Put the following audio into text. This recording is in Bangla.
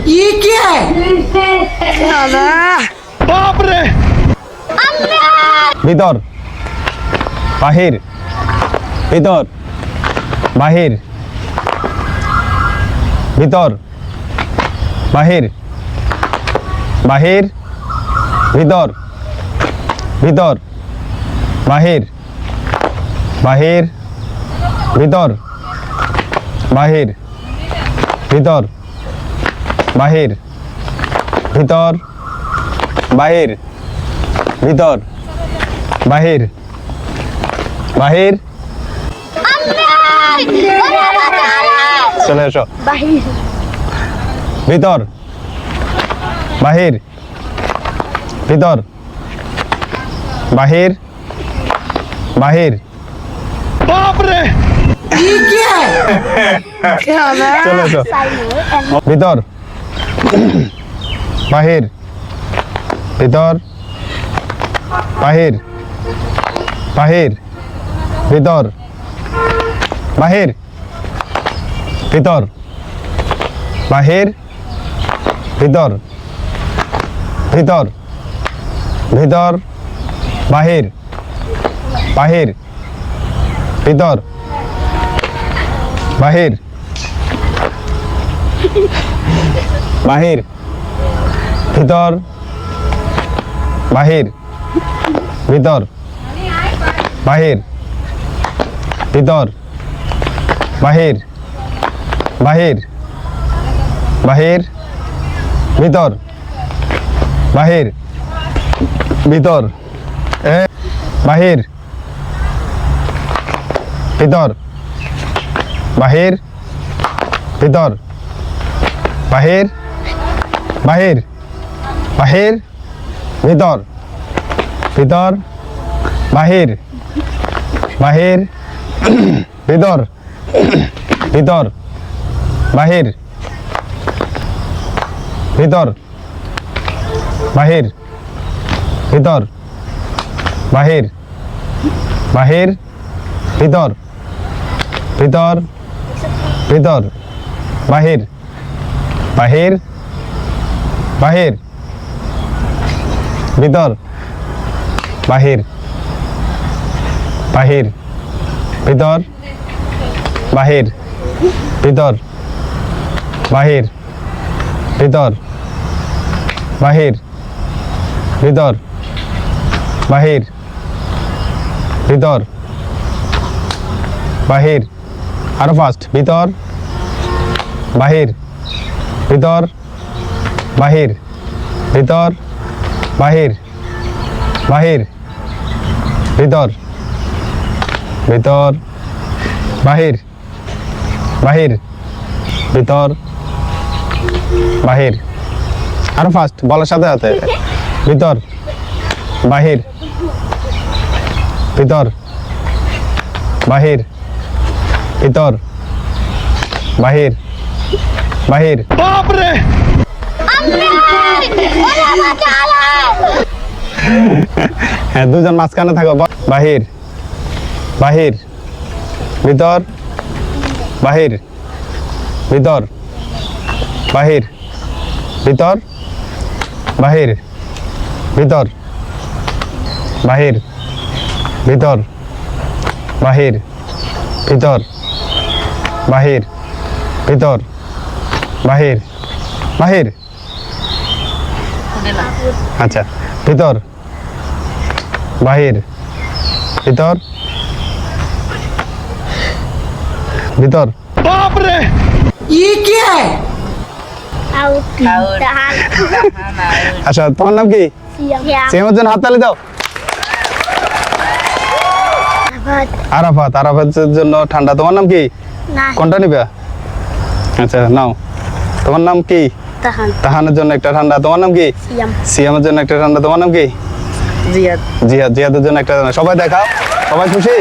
ये क्या है? বাপ রে ভিতর বাহির ভিতর বাহির ভিতর বাহির বাহির ভিতর ভিতর বাহির বাহির ভিতর বাহির ভিতর বাহির ভিতর বাহির ভিতর বাহির বাহির চলে এসো ভিতর বাহির ভিতর বাহির বাহির বাপ রে ये क्या है? চলে এসো ভিতর বাহির ভিতর বাহির বাহির ভিতর বাহির ভিতর বাহির ভিতর ভিতর ভিতর বাহির বাহির ভিতর বাহির বাহির ভিতর বাহির ভিতর বাহির ভিতর বাহির বাহির বাহির ভিতর বাহির ভিতর বাহির ভিতর বাহির ভিতর বাহির বাহির বাহির ভিতর ভিতর বাহির বাহির ভিতর ভিতর বাহির ভিতর বাহির ভিতর বাহির বাহির ভিতর ভিতর ভিতর বাহির বাহির বাহির ভিতর বাহির বাহির ভিতর বাহির ভিতর বাহির ভিতর বাহির ভিতর বাহির ভিতর বাহির আরো ফাস্ট ভিতর বাহির ভিতর বাহির ভিতর বাহির বাহির ভিতর ভিতর বাহির বাহির ভিতর বাহির আরো ফাস্ট বলার সাথে সাথে ভিতর বাহির ভিতর বাহির ভিতর বাহির বাহির বাপ রে হ্যাঁ দুজন মাঝখানে থাকো বাহির বাহির ভিতর বাহির ভিতর বাহির ভিতর বাহির ভিতর বাহির ভিতর বাহির ভিতর বাহির ভিতর বাহির বাহির আচ্ছা ভিতর বাহির ভিতর ভিতর বাপ রে ये क्या है? আচ্ছা তোমার নাম কি সিয়ামের জন্য হাততালি দাও আরাফাত আরাফাতের জন্য ঠান্ডা তোমার নাম কি কোনটা নিবে আচ্ছা নাও তোমার নাম কি তাহানের জন্য একটা ঠান্ডা তোমার নাম কি সিয়ামের জন্য একটা ঠান্ডা তোমার নাম কি জিহাদ জিহাদের জন্য একটা ঠান্ডা সবাই দেখাও সবাই খুশি